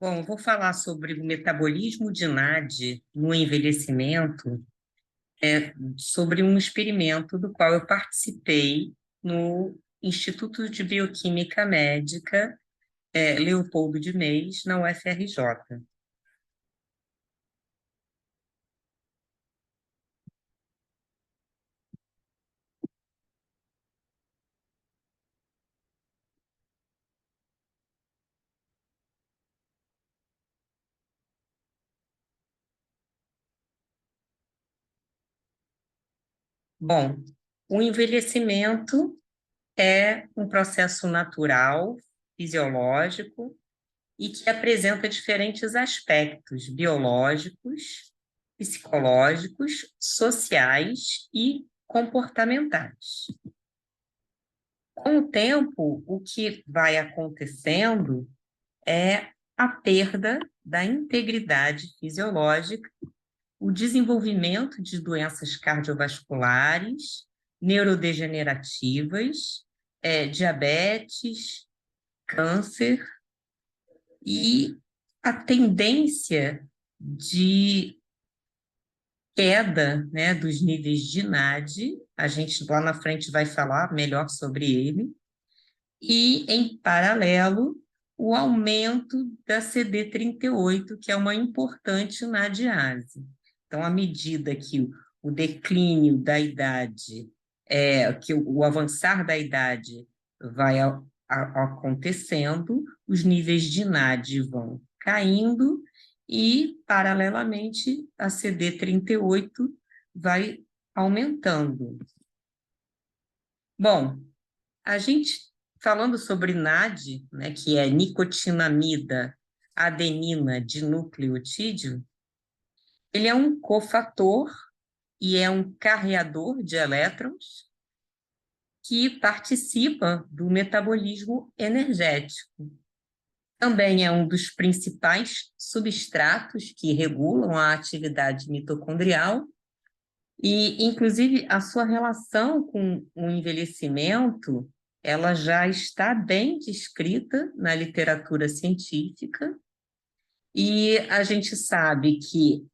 Bom, vou falar sobre o metabolismo de NAD no envelhecimento, sobre um experimento do qual eu participei no Instituto de Bioquímica Médica, Leopoldo de Meis, na UFRJ. Bom, o envelhecimento é um processo natural, fisiológico, e que apresenta diferentes aspectos biológicos, psicológicos, sociais e comportamentais. Com o tempo, o que vai acontecendo é a perda da integridade fisiológica, o desenvolvimento de doenças cardiovasculares, neurodegenerativas, diabetes, câncer e a tendência de queda, né, dos níveis de NAD, a gente lá na frente vai falar melhor sobre ele, e, em paralelo, o aumento da CD38, que é uma importante NADase. Então, à medida que o declínio da idade, que o avançar da idade vai acontecendo, os níveis de NAD vão caindo e, paralelamente, a CD38 vai aumentando. Bom, a gente, falando sobre NAD, né, que é nicotinamida adenina dinukleotídeo, ele é um cofator e é um carreador de elétrons que participa do metabolismo energético. Também é um dos principais substratos que regulam a atividade mitocondrial e, inclusive, a sua relação com o envelhecimento, ela já está bem descrita na literatura científica, e a gente sabe que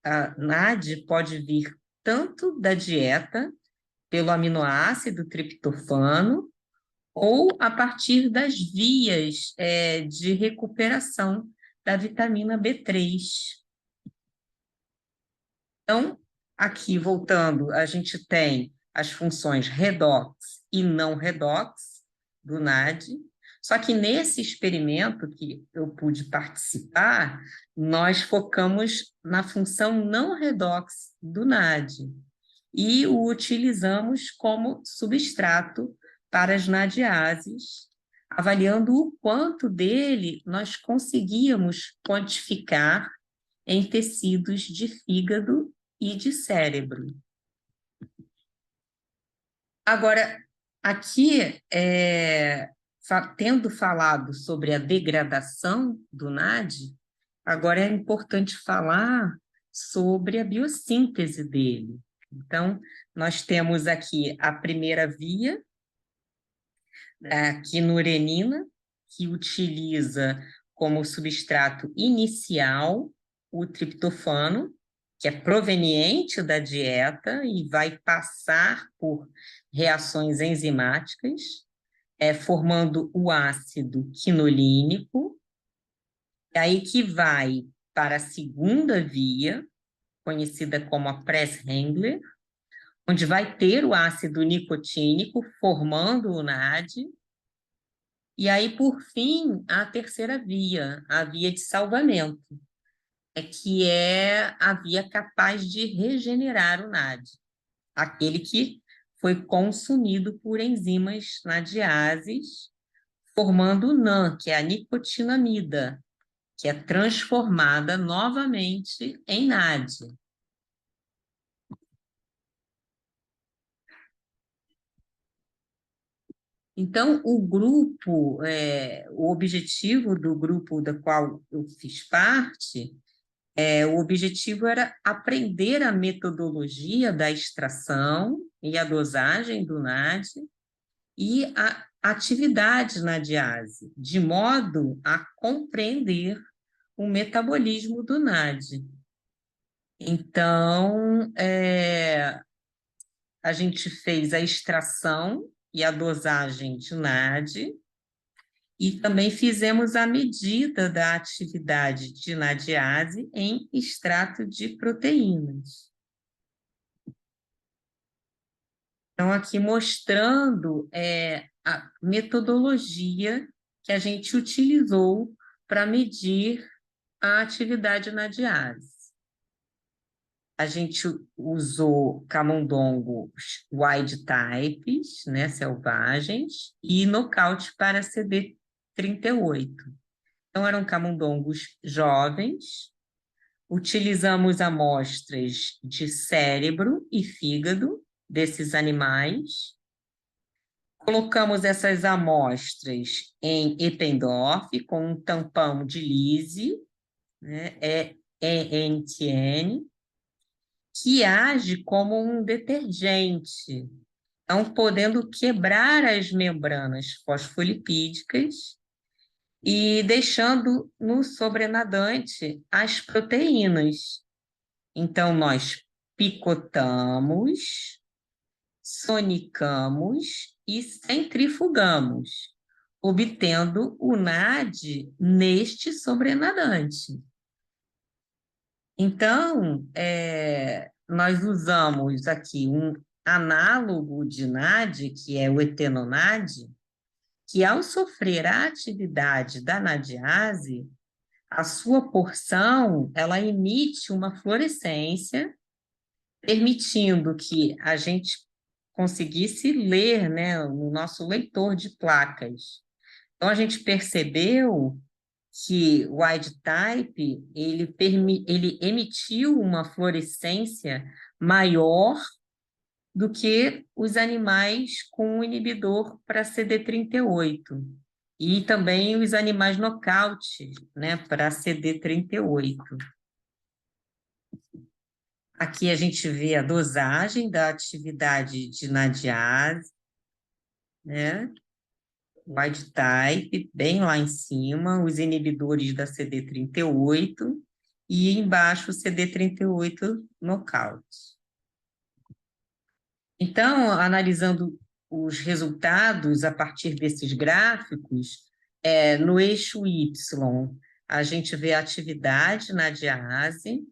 a NAD pode vir tanto da dieta, pelo aminoácido triptofano, ou a partir das vias, de recuperação da vitamina B3. Então, aqui, voltando, a gente tem as funções redox e não redox do NAD, só que nesse experimento que eu pude participar, nós focamos na função não redox do NAD e o utilizamos como substrato para as NADases, avaliando o quanto dele nós conseguíamos quantificar em tecidos de fígado e de cérebro. Agora, aqui, tendo falado sobre a degradação do NAD, agora é importante falar sobre a biossíntese dele. Então, nós temos aqui a primeira via, a quinurenina, que utiliza como substrato inicial o triptofano, que é proveniente da dieta e vai passar por reações enzimáticas, formando o ácido quinolínico, e aí que vai para a segunda via, conhecida como a Press-Hengler, onde vai ter o ácido nicotínico formando o NAD, e aí, por fim, a terceira via, a via de salvamento, que é a via capaz de regenerar o NAD, aquele que foi consumido por enzimas NADases, formando o NAN, que é a nicotinamida, que é transformada novamente em NAD. Então, o objetivo do grupo da qual eu fiz parte, o objetivo era aprender a metodologia da extração e a dosagem do NAD e a atividade na diase, de modo a compreender o metabolismo do NAD. Então, a gente fez a extração e a dosagem de NAD e também fizemos a medida da atividade de NADiase em extrato de proteínas. Então, aqui mostrando a metodologia que a gente utilizou para medir a atividade NADiase. A gente usou camundongos wild types, né, selvagens, e nocaute para CD38. Então, eram camundongos jovens. Utilizamos amostras de cérebro e fígado desses animais. Colocamos essas amostras em Eppendorf com um tampão de Lise, né, ENTN, que age como um detergente, então podendo quebrar as membranas fosfolipídicas e deixando no sobrenadante as proteínas. Então, nós picotamos, sonicamos e centrifugamos, obtendo o NAD neste sobrenadante. Então, nós usamos aqui um análogo de NAD, que é o etenonad, que ao sofrer a atividade da NADiase, a sua porção, ela emite uma fluorescência, permitindo que a gente conseguisse ler, né, no nosso leitor de placas. Então, a gente percebeu que o wild type ele emitiu uma fluorescência maior do que os animais com o inibidor para CD38 e também os animais nocaute, né, para CD38. Aqui a gente vê a dosagem da atividade de NADiase, né? Wild type, bem lá em cima, os inibidores da CD38 e embaixo o CD38 nocaute. Então, analisando os resultados a partir desses gráficos, no eixo Y, a gente vê a atividade NADiase,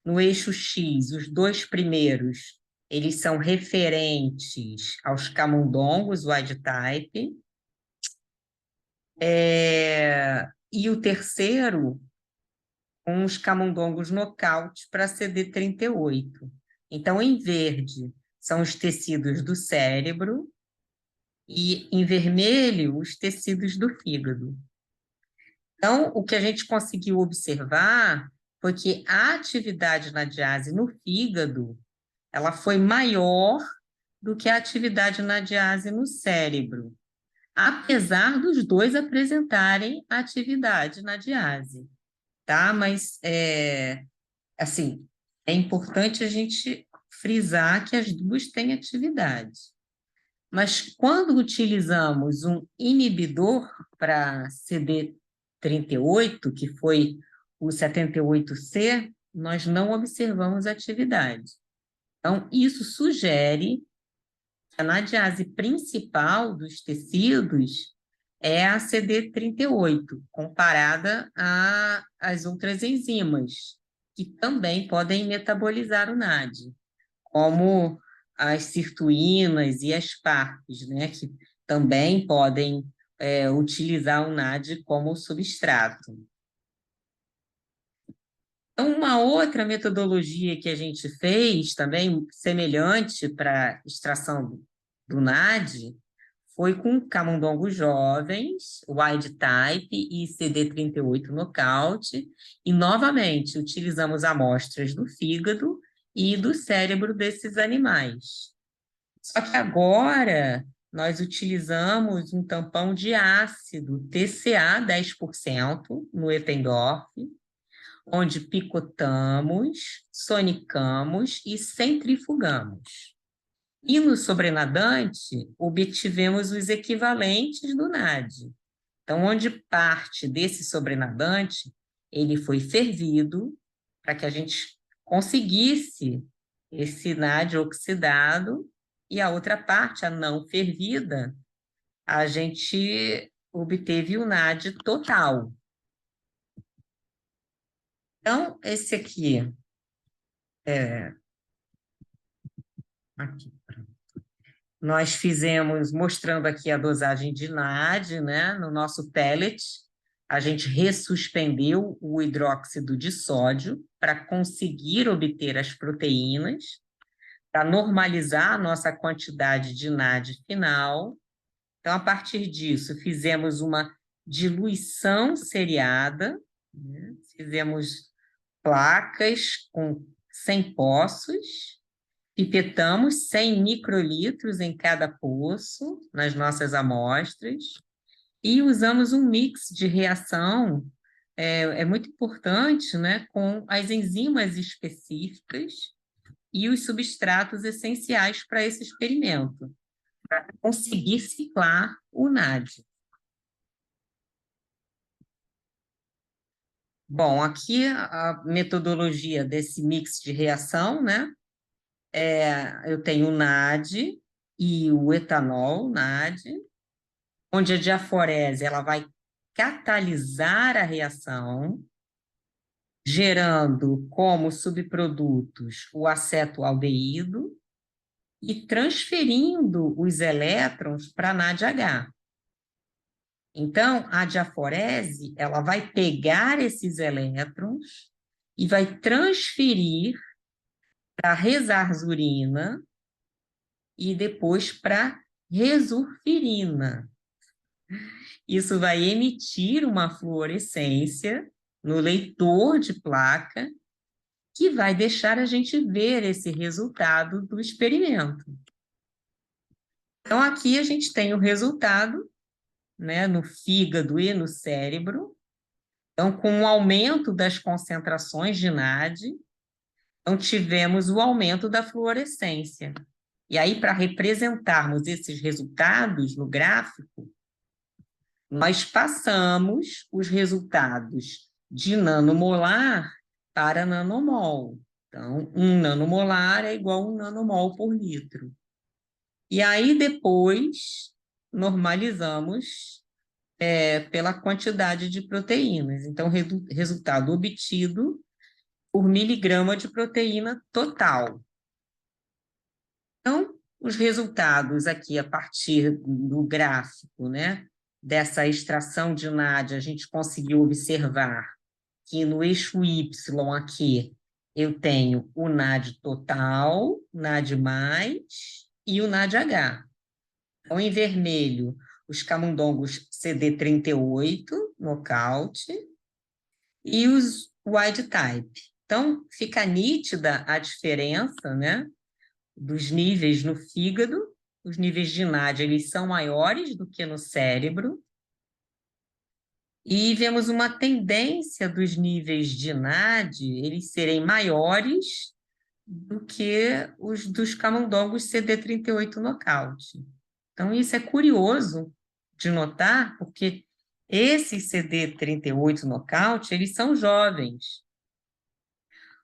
no eixo X, os dois primeiros, eles são referentes aos camundongos wild type, e o terceiro, com os camundongos nocaute para CD38. Então, em verde, são os tecidos do cérebro, e em vermelho, os tecidos do fígado. Então, o que a gente conseguiu observar foi que a atividade NADiase no fígado, ela foi maior do que a atividade NADiase no cérebro, apesar dos dois apresentarem atividade NADiase, tá? Mas, assim, é importante a gente frisar que as duas têm atividade. Mas quando utilizamos um inibidor para CD38, que foi o 78C, nós não observamos atividade. Então, isso sugere que a NADiase principal dos tecidos é a CD38, comparada às outras enzimas, que também podem metabolizar o NAD, como as sirtuínas e as PARPs, né, que também podem utilizar o NAD como substrato. Então, uma outra metodologia que a gente fez, também semelhante para extração do NAD, foi com camundongos jovens, wild type e CD38 nocaute, e novamente utilizamos amostras do fígado e do cérebro desses animais. Só que agora nós utilizamos um tampão de ácido TCA 10% no Eppendorf, onde picotamos, sonicamos e centrifugamos. E no sobrenadante, obtivemos os equivalentes do NAD. Então, onde parte desse sobrenadante ele foi fervido para que a gente conseguisse esse NAD oxidado, e a outra parte, a não fervida, a gente obteve o NAD total. Então, esse aqui, aqui, nós fizemos, mostrando aqui a dosagem de NAD, né, no nosso pellet, a gente ressuspendeu o hidróxido de sódio para conseguir obter as proteínas, para normalizar a nossa quantidade de NAD final. Então, a partir disso, fizemos uma diluição seriada, né? Fizemos placas com 100 poços, pipetamos 100 microlitros em cada poço nas nossas amostras e usamos um mix de reação, é muito importante, né, com as enzimas específicas e os substratos essenciais para esse experimento, para conseguir ciclar o NAD. Bom, aqui a metodologia desse mix de reação, né? Eu tenho o NAD e o etanol NAD, onde a diaforese ela vai catalisar a reação, gerando como subprodutos o acetoaldeído e transferindo os elétrons para a NADH. Então, a diaforese ela vai pegar esses elétrons e vai transferir para a resarzurina e depois para a resurfirina. Isso vai emitir uma fluorescência no leitor de placa que vai deixar a gente ver esse resultado do experimento. Então, aqui a gente tem o resultado, né, no fígado e no cérebro. Então, com o aumento das concentrações de NAD, então tivemos o aumento da fluorescência. E aí, para representarmos esses resultados no gráfico, nós passamos os resultados de nanomolar para nanomol. Então, 1 nanomolar é igual a 1 nanomol por litro. E aí, depois, normalizamos pela quantidade de proteínas. Então, resultado obtido por miligrama de proteína total. Então, os resultados aqui, a partir do gráfico, né, dessa extração de NAD, a gente conseguiu observar que no eixo Y aqui, eu tenho o NAD total, NAD+, e o NADH. Então, em vermelho, os camundongos CD38, nocaute, e os wild type. Então, fica nítida a diferença, né, dos níveis no fígado. Os níveis de NAD eles são maiores do que no cérebro. E vemos uma tendência dos níveis de NAD eles serem maiores do que os dos camundongos CD38 nocaute. Então, isso é curioso de notar, porque esses CD38 nocaute, eles são jovens.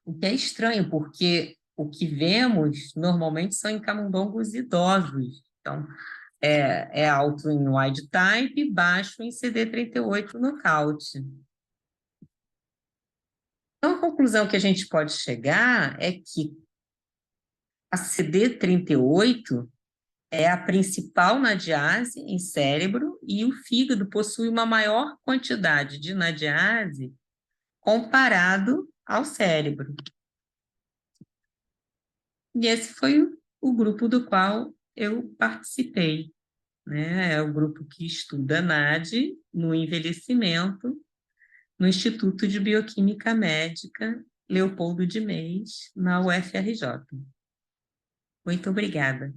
O que é estranho, porque o que vemos normalmente são em camundongos idosos. Então, é alto em wild type e baixo em CD38 nocaute. Então, a conclusão que a gente pode chegar é que a CD38 é a principal nadiase em cérebro e o fígado possui uma maior quantidade de nadiase comparado ao cérebro. E esse foi o grupo do qual eu participei, né? É o grupo que estuda NAD no envelhecimento no Instituto de Bioquímica Médica Leopoldo de Meis, na UFRJ. Muito obrigada.